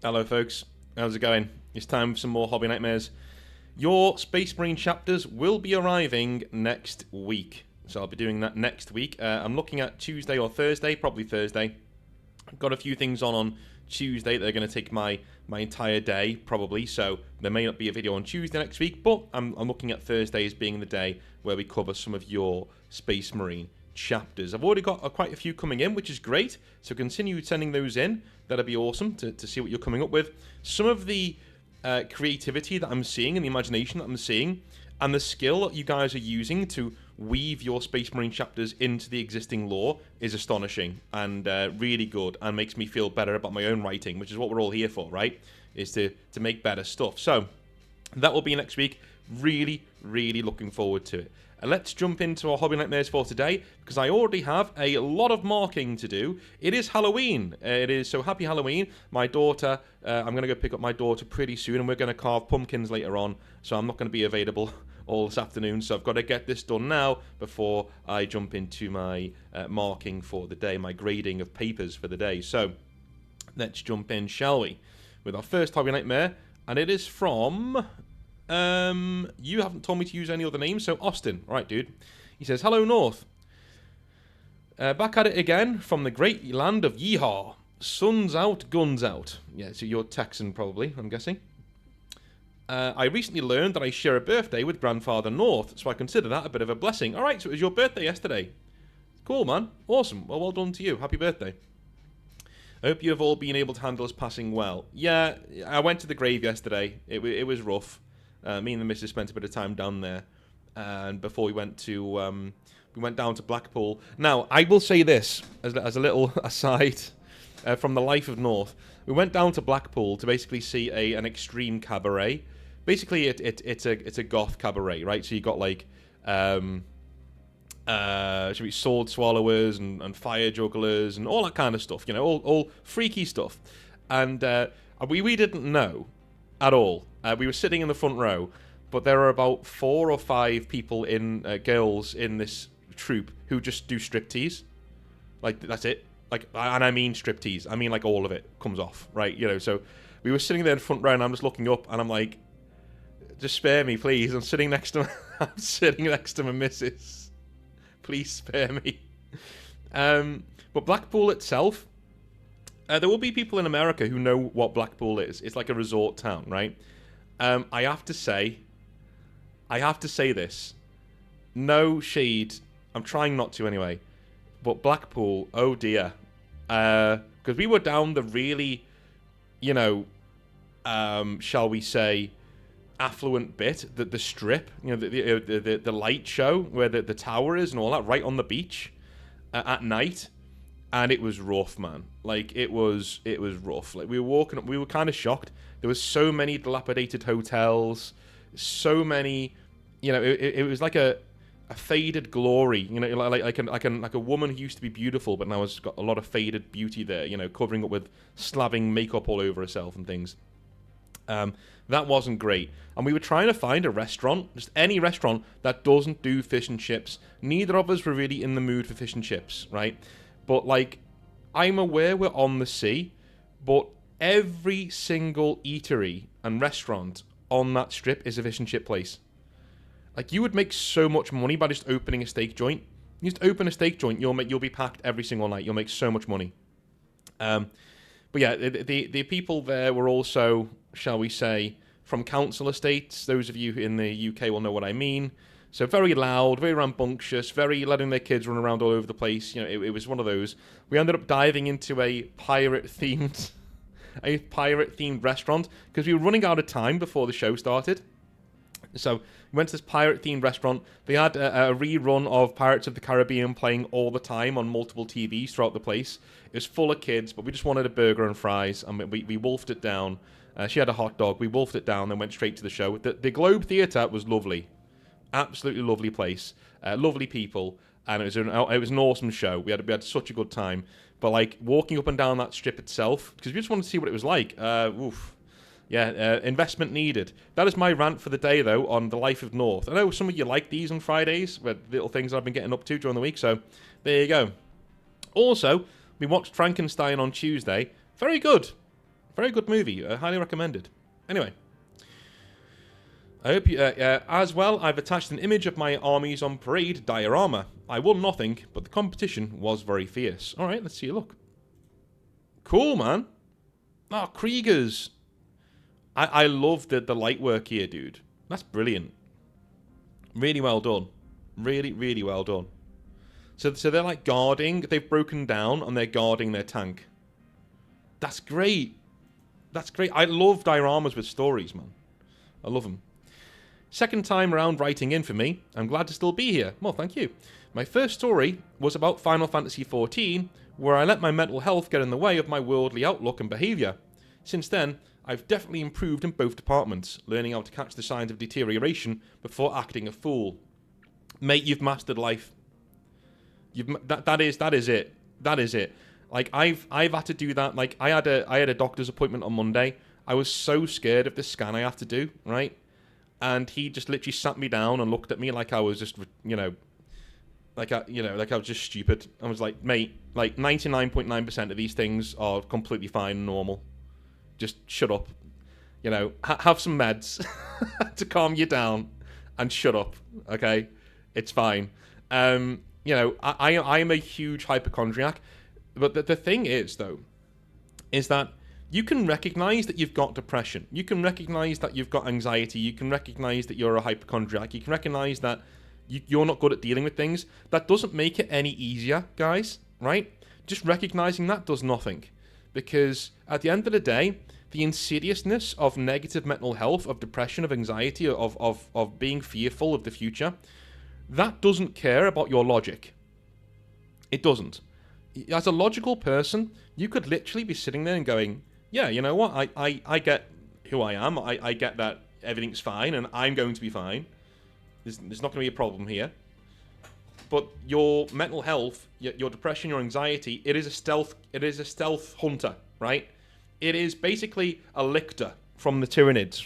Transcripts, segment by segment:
Hello, folks. How's it going? It's time for some more Hobby Nightmares. Your Space Marine chapters will be arriving next week. So I'll be doing that next week. I'm looking at Tuesday or Thursday, probably Thursday. I've got a few things on Tuesday that are going to take my entire day, probably. So there may not be a video on Tuesday next week, but I'm looking at Thursday as being the day where we cover some of your Space Marine chapters. I've already got quite a few coming in, which is great. So continue sending those in. That'll be awesome to see what you're coming up with. Some of the creativity that I'm seeing and the imagination that I'm seeing and the skill that you guys are using to weave your Space Marine chapters into the existing lore is astonishing and really good, and makes me feel better about my own writing, which is what we're all here for, right? Is to make better stuff. So that will be next week. Really, really looking forward to it. Let's jump into our Hobby Nightmares for today, because I already have a lot of marking to do. It is Halloween. So happy Halloween. My daughter, I'm going to go pick up my daughter pretty soon, and we're going to carve pumpkins later on, so I'm not going to be available all this afternoon, so I've got to get this done now before I jump into my marking for the day, my grading of papers for the day. So let's jump in, shall we, with our first Hobby Nightmare, and it is from... you haven't told me to use any other names, so Austin. All right, dude. He says, "Hello, North. Back at it again from the great land of Yeehaw. Sun's out, guns out." Yeah, so you're Texan, probably, I'm guessing. "I recently learned that I share a birthday with Grandfather North, so I consider that a bit of a blessing." All right, so it was your birthday yesterday. Cool, man. Awesome. Well done to you. Happy birthday. "I hope you have all been able to handle his passing well." Yeah, I went to the grave yesterday. It was rough. Me and the missus spent a bit of time down there, and before we went down to Blackpool. Now, I will say this as a little aside from the life of North. We went down to Blackpool to basically see an extreme cabaret. Basically, it's a goth cabaret, right? So you got like should be sword swallowers and fire jugglers and all that kind of stuff. You know, all freaky stuff, and we didn't know at all. We were sitting in the front row, but there are about 4 or 5 people girls in this troupe who just do striptease. Like, that's it. Like, and I mean striptease. I mean, like, all of it comes off, right? You know, so we were sitting there in the front row, and I'm just looking up, and I'm like, just spare me, please. I'm sitting next to my missus. Please spare me. But Blackpool itself, there will be people in America who know what Blackpool is. It's like a resort town, right? I have to say this. No shade. I'm trying not to anyway. But Blackpool, oh dear. Because we were down the really, shall we say, affluent bit, the strip, the light show where the tower is and all that, right on the beach at night. And it was rough, man. Like, it was rough. Like, we were walking up, we were kind of shocked. There was so many dilapidated hotels, so many, it was like a faded glory, like a woman who used to be beautiful, but now has got a lot of faded beauty there, covering up with slabbing makeup all over herself and things. That wasn't great. And we were trying to find a restaurant, just any restaurant that doesn't do fish and chips. Neither of us were really in the mood for fish and chips, right? But, like, I'm aware we're on the sea, but every single eatery and restaurant on that strip is a fish and chip place. Like, you would make so much money by just opening a steak joint. You just open a steak joint, you'll be packed every single night. You'll make so much money. But yeah, the people there were also, shall we say, from council estates. Those of you in the UK will know what I mean. So very loud, very rambunctious, very letting their kids run around all over the place. It was one of those. We ended up diving into a pirate-themed restaurant because we were running out of time before the show started. So we went to this pirate-themed restaurant. They had a rerun of Pirates of the Caribbean playing all the time on multiple TVs throughout the place. It was full of kids, but we just wanted a burger and fries, and we wolfed it down. She had a hot dog. We wolfed it down, then went straight to the show. The Globe Theatre was lovely. Absolutely lovely place, lovely people, and it was an awesome show. We had such a good time. But like walking up and down that strip itself, because we just wanted to see what it was like. Investment needed. That is my rant for the day, though, on the life of North. I know some of you like these on Fridays, but little things I've been getting up to during the week. So there you go. Also, we watched Frankenstein on Tuesday. Very good. Very good movie. Highly recommended. Anyway. I hope you, as well, I've attached an image of my armies on parade diorama. I won nothing, but the competition was very fierce. Alright, let's see a look. Cool, man. Oh, Kriegers. I love the light work here, dude. That's brilliant. Really well done. Really, really well done. So they're like guarding. They've broken down and they're guarding their tank. That's great. That's great. I love dioramas with stories, man. I love them. Second time around writing in for me. I'm glad to still be here. Well, thank you. My first story was about Final Fantasy XIV, where I let my mental health get in the way of my worldly outlook and behaviour. Since then, I've definitely improved in both departments, learning how to catch the signs of deterioration before acting a fool. Mate, you've mastered life. That is it. That is it. Like I've had to do that. Like I had a doctor's appointment on Monday. I was so scared of the scan I have to do, right? And he just literally sat me down and looked at me like I was just, like I was just stupid. I was like, mate, like 99.9% of these things are completely fine and normal. Just shut up. Have some meds to calm you down and shut up, okay? It's fine. I am a huge hypochondriac. But the thing is, though, is that you can recognize that you've got depression. You can recognize that you've got anxiety. You can recognize that you're a hypochondriac. You can recognize that you're not good at dealing with things. That doesn't make it any easier, guys, right? Just recognizing that does nothing. Because at the end of the day, the insidiousness of negative mental health, of depression, of anxiety, of being fearful of the future, that doesn't care about your logic. It doesn't. As a logical person, you could literally be sitting there and going, yeah, you know what, I get who I am, I get that everything's fine, and I'm going to be fine. There's not going to be a problem here. But your mental health, your depression, your anxiety, it is a stealth hunter, right? It is basically a lictor from the Tyranids,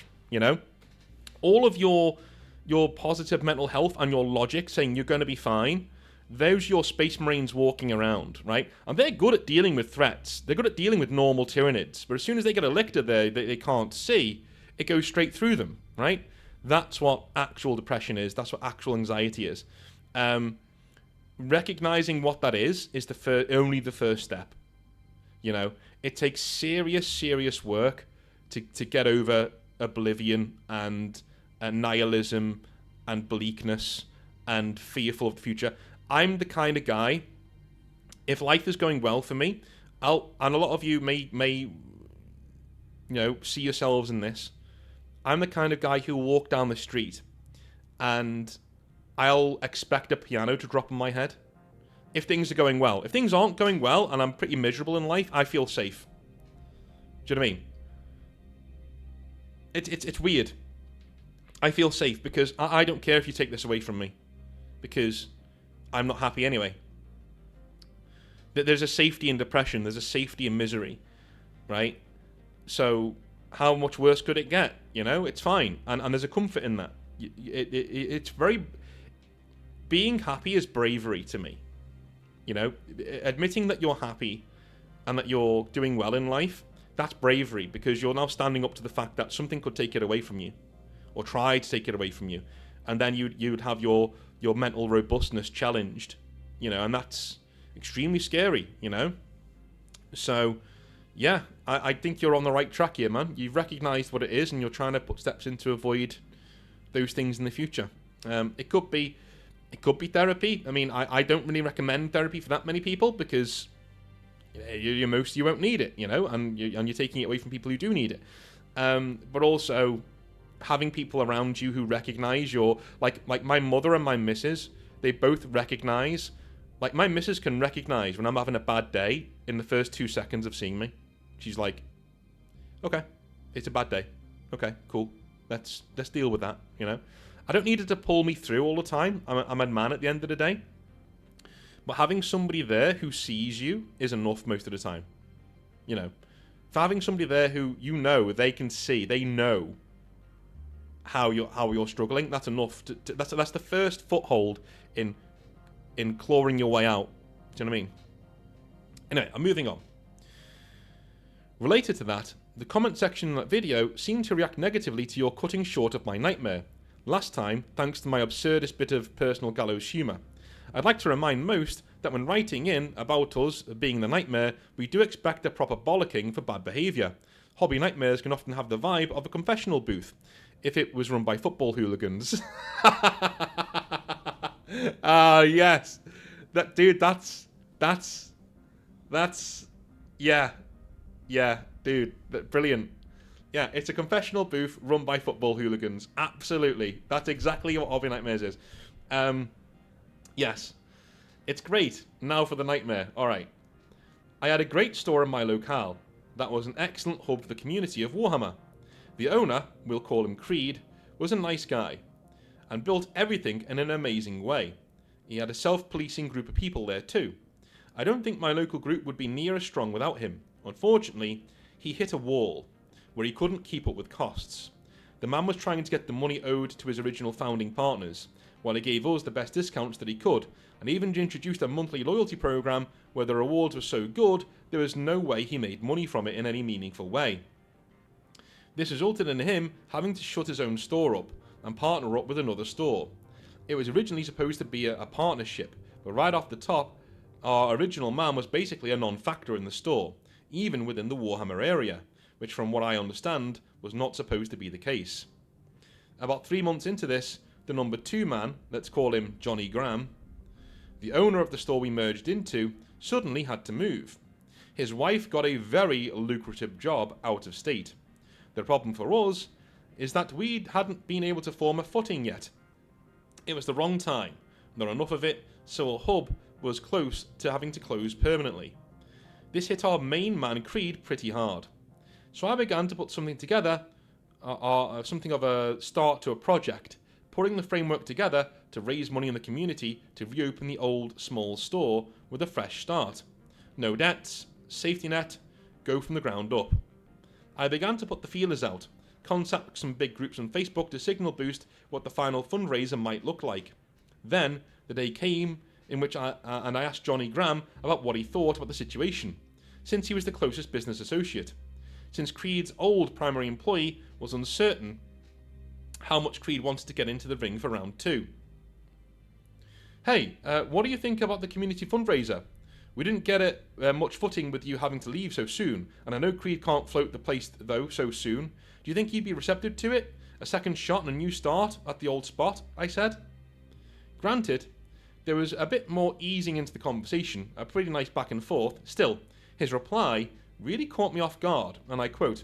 All of your positive mental health and your logic saying you're going to be fine, those your Space Marines walking around, right? And they're good at dealing with threats. They're good at dealing with normal Tyranids. But as soon as they get a lictor they can't see, it goes straight through them, right? That's what actual depression is. That's what actual anxiety is. Recognizing what that is only the first step. It takes serious work to get over oblivion and nihilism and bleakness and fearful of the future. I'm the kind of guy, if life is going well for me, and a lot of you may see yourselves in this, I'm the kind of guy who will walk down the street and I'll expect a piano to drop on my head if things are going well. If things aren't going well and I'm pretty miserable in life, I feel safe. Do you know what I mean? It's weird. I feel safe because I don't care if you take this away from me, because I'm not happy anyway. There's a safety in depression. There's a safety in misery, right? So how much worse could it get? It's fine, and there's a comfort in that. It's very... Being happy is bravery to me. Admitting that you're happy and that you're doing well in life, that's bravery, because you're now standing up to the fact that something could take it away from you, or try to take it away from you, and then you'd have your mental robustness challenged, and that's extremely scary, So, yeah, I think you're on the right track here, man. You've recognised what it is, and you're trying to put steps in to avoid those things in the future. It could be therapy. I mean, I don't really recommend therapy for that many people, because you won't need it, and you're taking it away from people who do need it. But also, having people around you who recognise your... Like my mother and my missus, they both recognise... Like, my missus can recognise when I'm having a bad day in the first 2 seconds of seeing me. She's like, okay, it's a bad day. Okay, cool. Let's deal with that, I don't need her to pull me through all the time. I'm a man at the end of the day. But having somebody there who sees you is enough most of the time. For having somebody there who they can see, they know how you're struggling, that's enough. That's the first foothold in clawing your way out. Do you know what I mean? Anyway, I'm moving on. Related to that, The comment section in that video seemed to react negatively to your cutting short of my nightmare. Last time, thanks to my absurdist bit of personal gallows humour. I'd like to remind most that when writing in about us being the nightmare, we do expect a proper bollocking for bad behaviour. Hobby nightmares can often have the vibe of a confessional booth, if it was run by football hooligans. Ah, yes. That dude, that's yeah, dude, brilliant. Yeah, it's a confessional booth run by football hooligans. Absolutely, that's exactly what Hobby Nightmares is. Yes, it's great. Now for the nightmare. All right, I had a great store in my locale that was an excellent hub for the community of Warhammer. The owner, we'll call him Creed, was a nice guy and built everything in an amazing way. He had a self-policing group of people there too. I don't think my local group would be near as strong without him. Unfortunately, he hit a wall where he couldn't keep up with costs. The man was trying to get the money owed to his original founding partners, while he gave us the best discounts that he could, and even introduced a monthly loyalty program where the rewards were so good there was no way he made money from it in any meaningful way. This resulted in him having to shut his own store up and partner up with another store. It was originally supposed to be a partnership, but right off the top, our original man was basically a non-factor in the store, even within the Warhammer area, which from what I understand was not supposed to be the case. About 3 months into this, the number 2 man, let's call him Johnny Graham, the owner of the store we merged into, suddenly had to move. His wife got a very lucrative job out of state. The problem for us is that we hadn't been able to form a footing yet. It was the wrong time, not enough of it, so our hub was close to having to close permanently. This hit our main man Creed pretty hard. So I began to put something together, something of a start to a project, putting the framework together to raise money in the community to reopen the old small store with a fresh start. No debts, safety net, go from the ground up. I began to put the feelers out, contact some big groups on Facebook to signal boost what the final fundraiser might look like. Then, the day came in which I asked Johnny Graham about what he thought about the situation, since he was the closest business associate. Since Creed's old primary employee was uncertain how much Creed wanted to get into the ring for round 2. Hey, what do you think about the community fundraiser? We didn't get it much footing with you having to leave so soon, and I know Creed can't float the place though so soon. Do you think you'd be receptive to it? A second shot and a new start at the old spot, I said. Granted, there was a bit more easing into the conversation, a pretty nice back and forth. Still, his reply really caught me off guard, and I quote,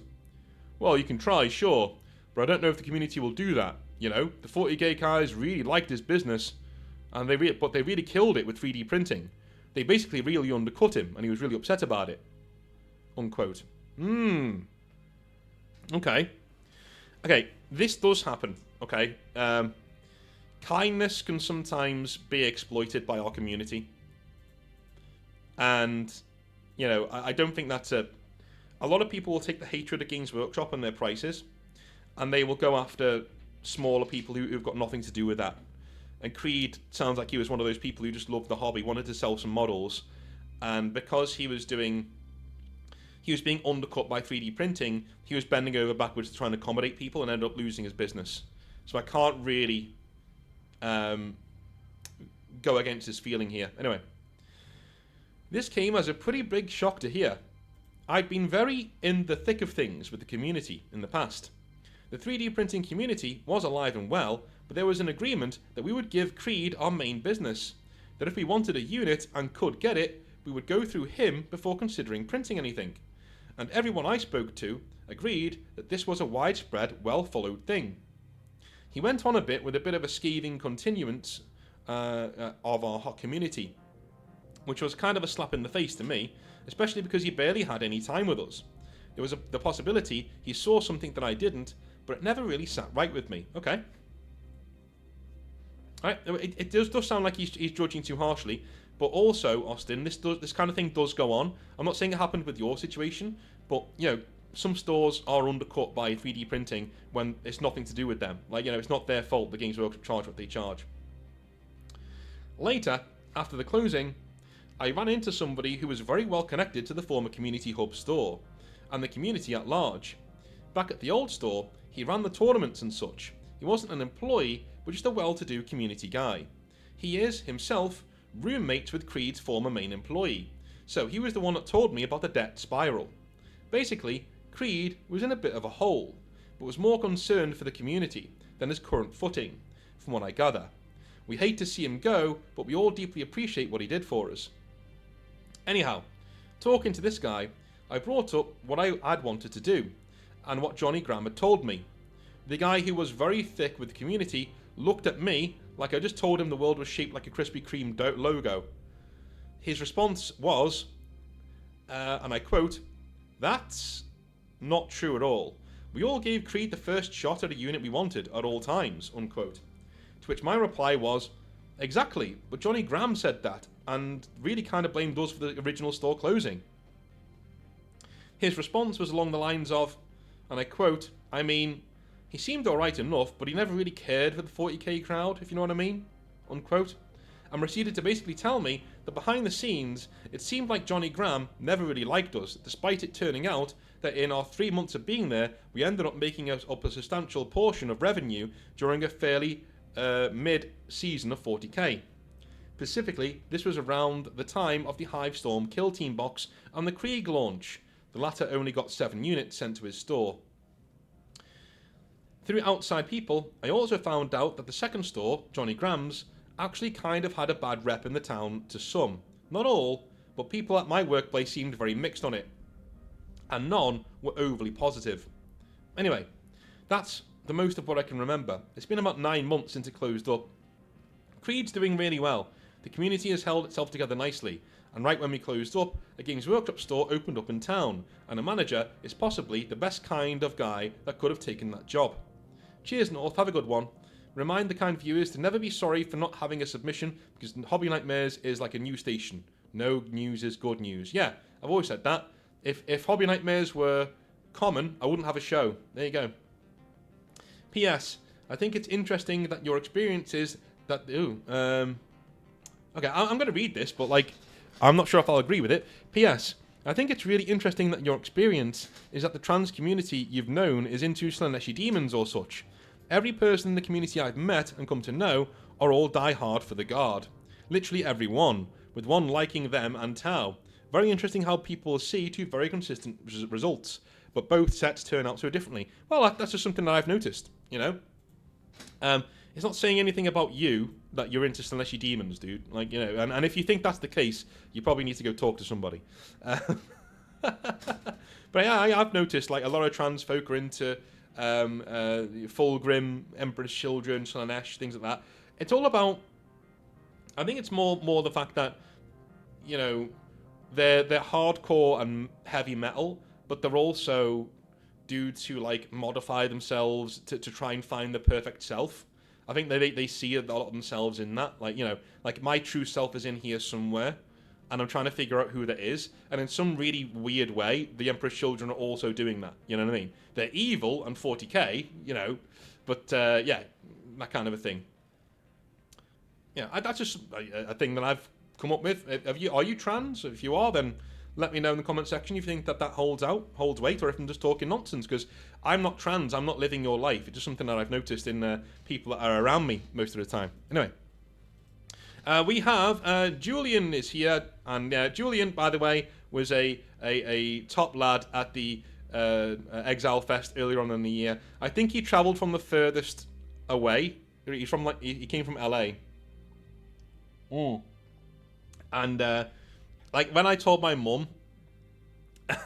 "Well, you can try, sure, but I don't know if the community will do that. You know, the 40k guys really liked his business, and they really killed it with 3D printing. They basically really undercut him, and he was really upset about it." Unquote. Okay. Okay, this does happen, okay? Kindness can sometimes be exploited by our community. And, you know, I don't think that's a lot of people will take the hatred of Games Workshop and their prices, and they will go after smaller people who've got nothing to do with that. And Creed sounds like he was one of those people who just loved the hobby, wanted to sell some models, and because he was being undercut by 3D printing, he was bending over backwards to try and accommodate people and ended up losing his business. So I can't really go against his feeling here. Anyway, this came as a pretty big shock to hear. I'd been very in the thick of things with the community in the past. The 3D printing community was alive and well, but there was an agreement that we would give Creed our main business, that if we wanted a unit and could get it, we would go through him before considering printing anything. And everyone I spoke to agreed that this was a widespread, well-followed thing. He went on a bit with a bit of a scathing continuance of our hot community, which was kind of a slap in the face to me, especially because he barely had any time with us. There was the possibility he saw something that I didn't, but it never really sat right with me. Okay. Right. It does sound like he's judging too harshly, but also, Austin, this kind of thing does go on. I'm not saying it happened with your situation, but, you know, some stores are undercut by 3D printing when it's nothing to do with them. Like, you know, it's not their fault the Games Workshop charge what they charge. Later, after the closing, I ran into somebody who was very well connected to the former Community Hub store, and the community at large. Back at the old store, he ran the tournaments and such. He wasn't an employee, but just a well-to-do community guy. He is, himself, roommates with Creed's former main employee, so he was the one that told me about the debt spiral. Basically, Creed was in a bit of a hole, but was more concerned for the community than his current footing, from what I gather. We hate to see him go, but we all deeply appreciate what he did for us. Anyhow, talking to this guy, I brought up what I'd wanted to do, and what Johnny Graham had told me. The guy who was very thick with the community looked at me like I just told him the world was shaped like a Krispy Kreme logo. His response was, and I quote, "That's not true at all. We all gave Creed the first shot at a unit we wanted at all times," unquote. To which my reply was, "Exactly, but Johnny Graham said that, and really kind of blamed us for the original store closing." His response was along the lines of, and I quote, "I mean, he seemed alright enough, but he never really cared for the 40k crowd, if you know what I mean," unquote. And proceeded to basically tell me that behind the scenes, it seemed like Johnny Graham never really liked us, despite it turning out that in our 3 months of being there, we ended up making up a substantial portion of revenue during a fairly mid-season of 40k. Specifically, this was around the time of the Hivestorm Kill Team box and the Krieg launch. The latter only got 7 units sent to his store. Through outside people, I also found out that the second store, Johnny Graham's, actually kind of had a bad rep in the town to some. Not all, but people at my workplace seemed very mixed on it. And none were overly positive. Anyway, that's the most of what I can remember. It's been about 9 months since it closed up. Creed's doing really well. The community has held itself together nicely. And right when we closed up, a Games Workshop store opened up in town. And the manager is possibly the best kind of guy that could have taken that job. Cheers, North. Have a good one. Remind the kind viewers to never be sorry for not having a submission, because Hobby Nightmares is like a news station. No news is good news. Yeah, I've always said that. If Hobby Nightmares were common, I wouldn't have a show. There you go. P.S. I think it's interesting that your experiences that... Okay, I'm going to read this, but like, I'm not sure if I'll agree with it. P.S. I think it's really interesting that your experience is that the trans community you've known is into Slaaneshi demons or such. Every person in the community I've met and come to know are all die hard for the Guard. Literally everyone, with one liking them and Tau. Very interesting how people see two very consistent results, but both sets turn out so differently. Well, that's just something that I've noticed, you know? It's not saying anything about you that you're into Slaaneshi demons, dude. Like, you know, and if you think that's the case, you probably need to go talk to somebody. But yeah, I've noticed like a lot of trans folk are into Fulgrim, Emperor's Children, Slaanesh, things like that. It's all about. I think it's more the fact that, you know, they're hardcore and heavy metal, but they're also dudes who like modify themselves to try and find the perfect self. I think they see a lot of themselves in that. Like, you know, like my true self is in here somewhere, and I'm trying to figure out who that is. And in some really weird way, the Emperor's Children are also doing that. You know what I mean? They're evil and 40k, you know, but yeah, that kind of a thing. Yeah, that's just a thing that I've come up with. Are you trans? If you are, then let me know in the comment section if you think that holds weight, or if I'm just talking nonsense, because I'm not trans, I'm not living your life. It's just something that I've noticed in people that are around me most of the time. Anyway, we have Julian is here, and Julian, by the way, was a top lad at the Exile Fest earlier on in the year. I think he travelled from the furthest away. He's from he came from LA. And like when I told my mum, and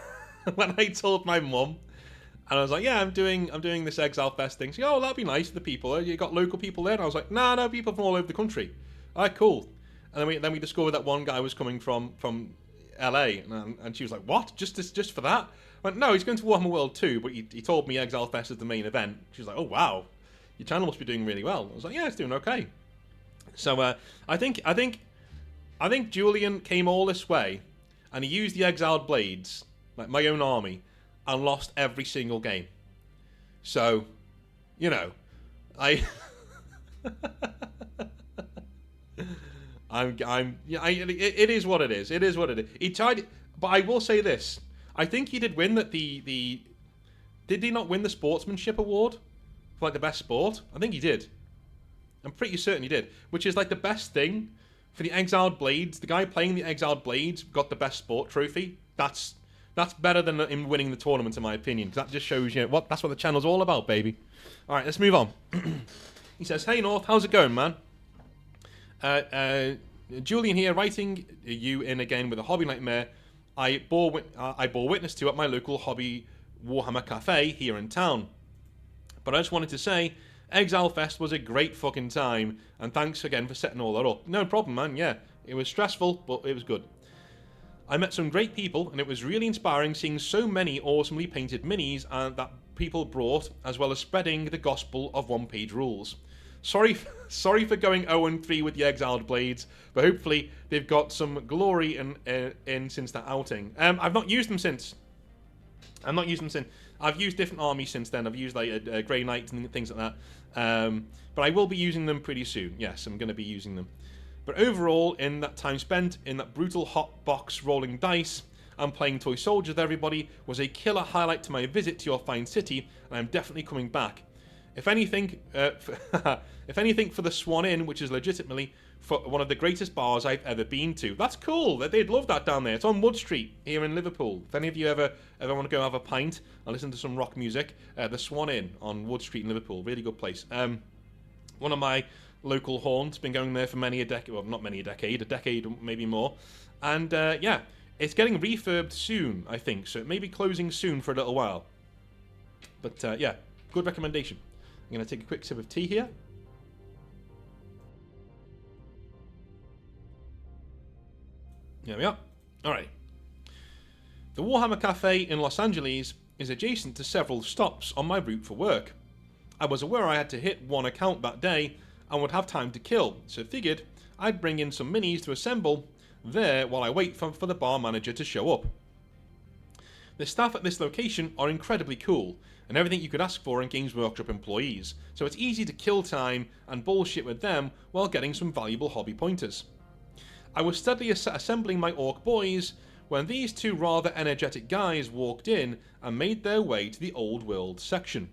I was like, yeah, I'm doing this Exile Fest thing. She said, oh, that'd be nice for the people. You got local people there? And I was like, no, people from all over the country. All right, cool. And then we discovered that one guy was coming from LA, and she was like, what? Just for that? I went, no, he's going to Warhammer World 2, but he told me Exile Fest is the main event. She was like, oh wow, your channel must be doing really well. I was like, yeah, it's doing okay. So I think Julian came all this way, and he used the Exiled Blades, like my own army, and lost every single game. So, you know, it is what it is. It is what it is. He tried, but I will say this: I think he did win that the did he not win the sportsmanship award for like the best sport? I think he did. I'm pretty certain he did, which is like the best thing for the Exiled Blades. The guy playing the Exiled Blades got the best sport trophy. That's better than him winning the tournament, in my opinion. That just shows you that's what the channel's all about, baby. All right, let's move on. He says, "Hey North, how's it going, man? Julian here, writing you in again with a hobby nightmare I bore witness to at my local hobby Warhammer cafe here in town. But I just wanted to say, Exile Fest was a great fucking time, and thanks again for setting all that up. No problem, man. Yeah, it was stressful, but it was good. I met some great people, and it was really inspiring seeing so many awesomely painted minis that people brought, as well as spreading the gospel of one-page rules. Sorry for going 0-3 with the Exiled Blades, but hopefully they've got some glory in since that outing. I've not used them since. I've used different armies since then. I've used like Grey Knights and things like that. But I will be using them pretty soon. Yes, I'm going to be using them. But overall, in that time spent in that brutal hot box rolling dice and playing toy soldiers with everybody was a killer highlight to my visit to your fine city, and I'm definitely coming back. If anything, for the Swan Inn, which is legitimately for one of the greatest bars I've ever been to. That's cool. They'd love that down there. It's on Wood Street here in Liverpool. If any of you ever want to go have a pint and listen to some rock music, the Swan Inn on Wood Street in Liverpool, really good place. One of my local haunts, been going there for many a decade. Well, not many a decade maybe more. And yeah, it's getting refurbed soon, I think. So it may be closing soon for a little while. But yeah, good recommendation. I'm going to take a quick sip of tea here. There we are. Alright. The Warhammer Cafe in Los Angeles is adjacent to several stops on my route for work. I was aware I had to hit one account that day and would have time to kill, so figured I'd bring in some minis to assemble there while I wait for the bar manager to show up. The staff at this location are incredibly cool, and everything you could ask for in Games Workshop employees, so it's easy to kill time and bullshit with them while getting some valuable hobby pointers. I was steadily assembling my orc boys when these two rather energetic guys walked in and made their way to the Old World section.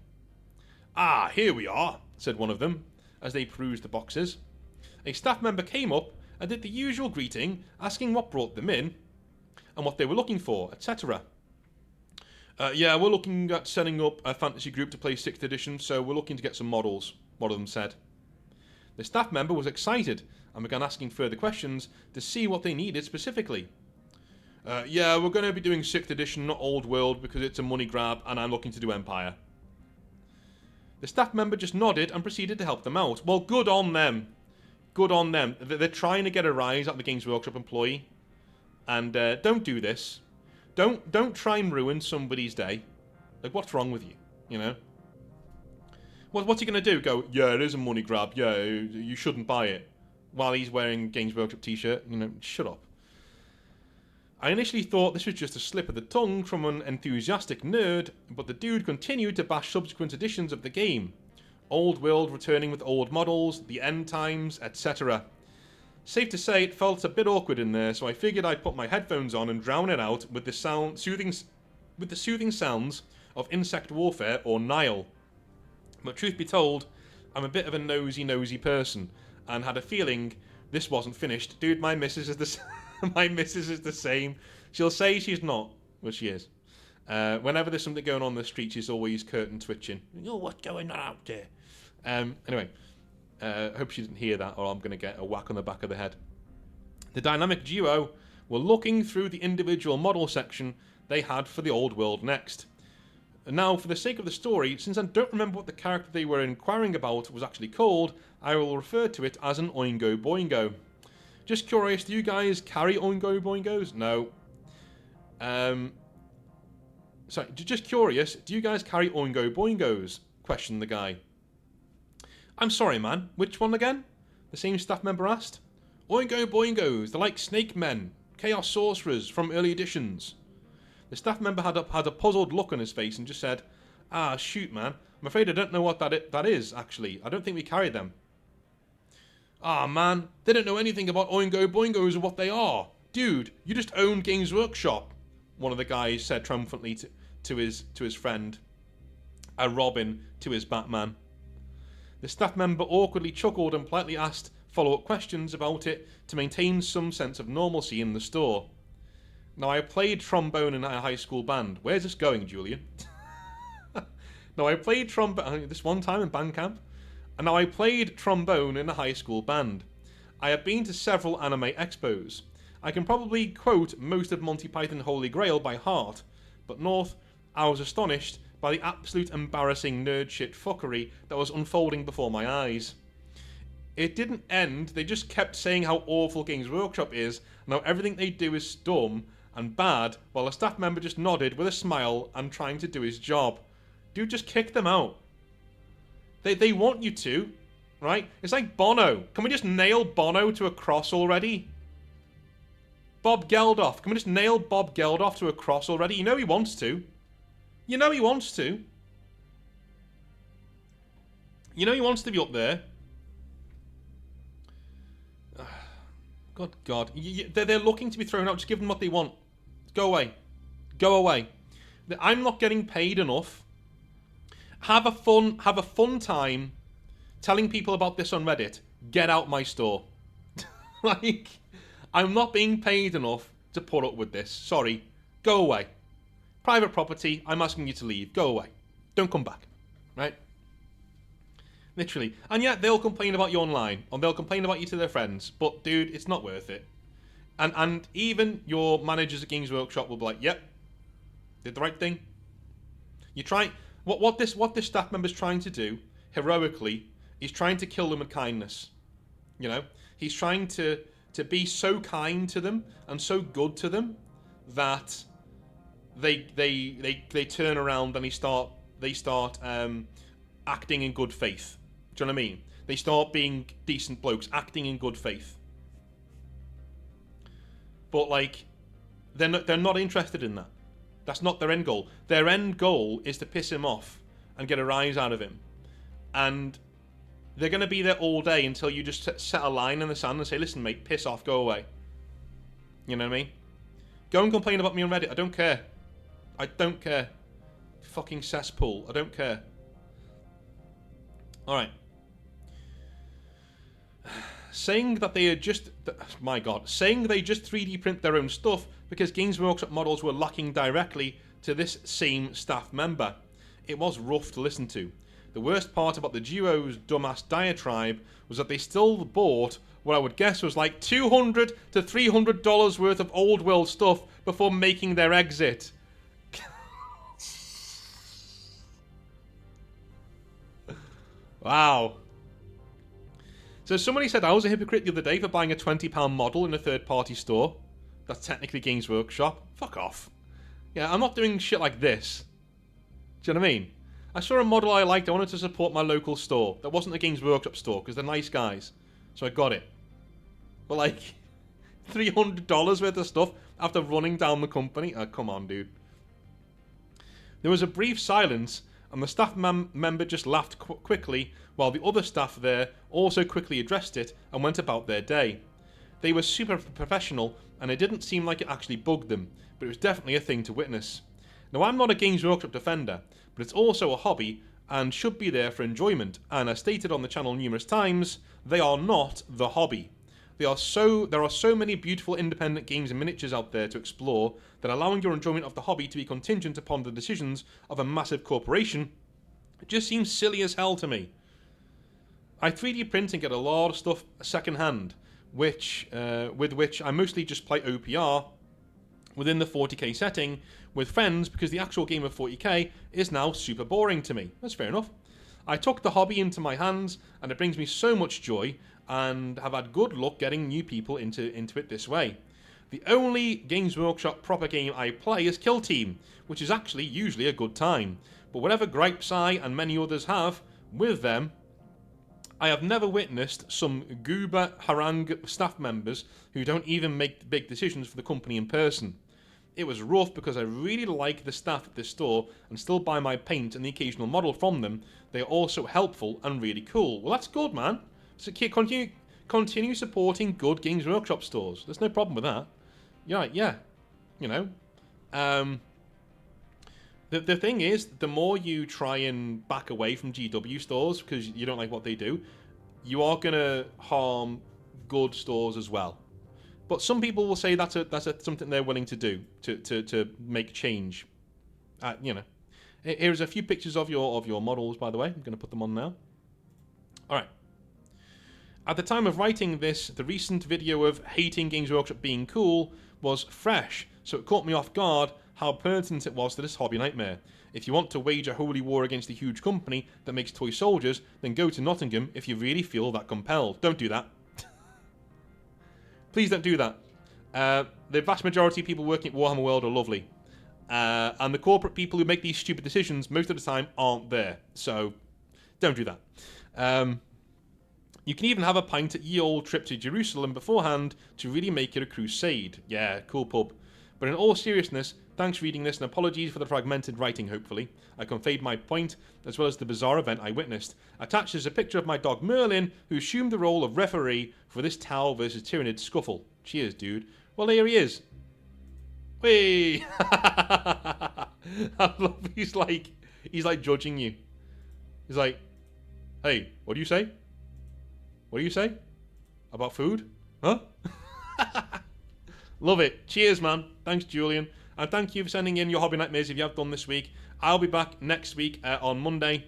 "Ah, here we are," said one of them, as they perused the boxes. A staff member came up and did the usual greeting, asking what brought them in, and what they were looking for, etc. Yeah, we're looking at setting up a fantasy group to play 6th edition, so we're looking to get some models, one of them said. The staff member was excited and began asking further questions to see what they needed specifically. Yeah, we're going to be doing 6th edition, not Old World, because it's a money grab, and I'm looking to do Empire. The staff member just nodded and proceeded to help them out. Well, good on them. Good on them. They're trying to get a rise out of the Games Workshop employee. And don't do this. Don't try and ruin somebody's day. Like, what's wrong with you? You know? What's he going to do? Go, yeah, it is a money grab. Yeah, you shouldn't buy it. While he's wearing a Games Workshop t-shirt. You know, shut up. I initially thought this was just a slip of the tongue from an enthusiastic nerd, but the dude continued to bash subsequent editions of the game. Old World returning with old models, the end times, etc. Safe to say it felt a bit awkward in there, so I figured I'd put my headphones on and drown it out with the soothing sounds of Insect Warfare or Nile. But truth be told, I'm a bit of a nosy person, and had a feeling this wasn't finished. Dude, my missus is the same. She'll say she's not, but she is. Whenever there's something going on the street, she's always curtain twitching. Oh, what's going on out there? Anyway, hope she didn't hear that, or I'm going to get a whack on the back of the head. The dynamic duo were looking through the individual model section they had for the Old World next. And now, for the sake of the story, since I don't remember what the character they were inquiring about was actually called, I will refer to it as an Oingo Boingo. Just curious, do you guys carry Oingo Boingos? No. Sorry, just curious, do you guys carry Oingo Boingos? Questioned the guy. I'm sorry, man. Which one again? The same staff member asked. Oingo Boingos, they're like snake men, chaos sorcerers from early editions. The staff member had a puzzled look on his face and just said, "Ah, shoot, man. I'm afraid I don't know what that is, actually. I don't think we carry them." "Ah, man, they don't know anything about Oingo Boingos or what they are. Dude, you just own Games Workshop. one of the guys said triumphantly to his friend, a Robin to his Batman. The staff member awkwardly chuckled and politely asked follow-up questions about it to maintain some sense of normalcy in the store. Now, I played trombone in a high school band. Where's this going, Julian? Now, I played trombone this one time in band camp. And now I played trombone in a high school band. I have been to several anime expos. I can probably quote most of Monty Python Holy Grail by heart. But North, I was astonished by the absolute embarrassing nerd shit fuckery that was unfolding before my eyes. It didn't end, they just kept saying how awful Games Workshop is, and how everything they do is dumb and bad, while a staff member just nodded with a smile and trying to do his job. Dude, just kick them out. They want you to, right? It's like Bono. Can we just nail Bono to a cross already? Bob Geldof. Can we just nail Bob Geldof to a cross already? You know he wants to. You know he wants to. You know he wants to be up there. Good God. They're looking to be thrown out. Just give them what they want. Go away. Go away. I'm not getting paid enough. Have a fun time telling people about this on Reddit. Get out my store. Like, I'm not being paid enough to put up with this. Sorry. Go away. Private property. I'm asking you to leave. Go away. Don't come back. Right? Literally. And yeah, they'll complain about you online, or they'll complain about you to their friends, but dude, it's not worth it. And even your managers at Games Workshop will be like, yep, did the right thing. You try what this staff member's trying to do, heroically, is trying to kill them with kindness. You know? He's trying to be so kind to them and so good to them that they turn around and they start acting in good faith. Do you know what I mean? They start being decent blokes, acting in good faith. But like, they're not interested in that. That's not their end goal. Their end goal is to piss him off and get a rise out of him. And they're going to be there all day until you just set a line in the sand and say, listen, mate, piss off, go away. You know what I mean? Go and complain about me on Reddit. I don't care. I don't care. Fucking cesspool. I don't care. Alright. Saying that they are just... My God. Saying they just 3D print their own stuff because Games Workshop models were lacking directly to this same staff member. It was rough to listen to. The worst part about the duo's dumbass diatribe was that they still bought what I would guess was like $200 to $300 worth of old world stuff before making their exit. Wow. So somebody said I was a hypocrite the other day for buying a £20 model in a third-party store. That's technically Games Workshop. Fuck off. Yeah, I'm not doing shit like this. Do you know what I mean? I saw a model I liked. I wanted to support my local store. That wasn't a Games Workshop store because they're nice guys. So I got it. But like, $300 worth of stuff after running down the company? Oh, come on, dude. There was a brief silence, and the staff member just laughed quickly, while the other staff there also quickly addressed it and went about their day. They were super professional, and it didn't seem like it actually bugged them, but it was definitely a thing to witness. Now, I'm not a Games Workshop defender, but it's also a hobby, and should be there for enjoyment, and as stated on the channel numerous times, they are not the hobby. There are so many beautiful independent games and miniatures out there to explore that allowing your enjoyment of the hobby to be contingent upon the decisions of a massive corporation, it just seems silly as hell to me. I 3D print and get a lot of stuff second hand, with which I mostly just play OPR within the 40k setting with friends because the actual game of 40k is now super boring to me. That's fair enough. I took the hobby into my hands and it brings me so much joy and have had good luck getting new people into it this way. The only Games Workshop proper game I play is Kill Team, which is actually usually a good time. But whatever gripes I and many others have with them, I have never witnessed some goober harangue staff members who don't even make big decisions for the company in person. It was rough because I really like the staff at this store and still buy my paint and the occasional model from them. They are also helpful and really cool. Well, that's good, man. So continue supporting good Games Workshop stores. There's no problem with that. Yeah. You know. The thing is, the more you try and back away from GW stores because you don't like what they do, you are going to harm good stores as well. But some people will say that's something they're willing to do to make change. You know, here's a few pictures of your models, by the way. I'm going to put them on now. All right. At the time of writing this, the recent video of hating Games Workshop being cool was fresh, so it caught me off guard how pertinent it was to this hobby nightmare. If you want to wage a holy war against a huge company that makes toy soldiers, then go to Nottingham if you really feel that compelled. Don't do that. Please don't do that. The vast majority of people working at Warhammer World are lovely. And the corporate people who make these stupid decisions most of the time aren't there. So, don't do that. You can even have a pint at ye old trip to Jerusalem beforehand to really make it a crusade. Yeah, cool pub. But in all seriousness, thanks for reading this and apologies for the fragmented writing, hopefully. I conveyed my point, as well as the bizarre event I witnessed. Attached is a picture of my dog Merlin, who assumed the role of referee for this Tau versus Tyranid scuffle. Cheers, dude. Well, here he is. Whee! I love he's like judging you. He's like, hey, what do you say? What do you say? About food? Huh? Love it. Cheers, man. Thanks, Julian. And thank you for sending in your Hobby Nightmares if you have done this week. I'll be back next week on Monday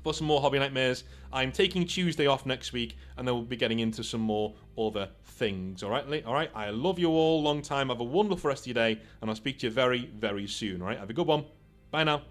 for some more Hobby Nightmares. I'm taking Tuesday off next week, and then we'll be getting into some more other things. All right? All right? I love you all. Long time. Have a wonderful rest of your day, and I'll speak to you very, very soon. All right? Have a good one. Bye now.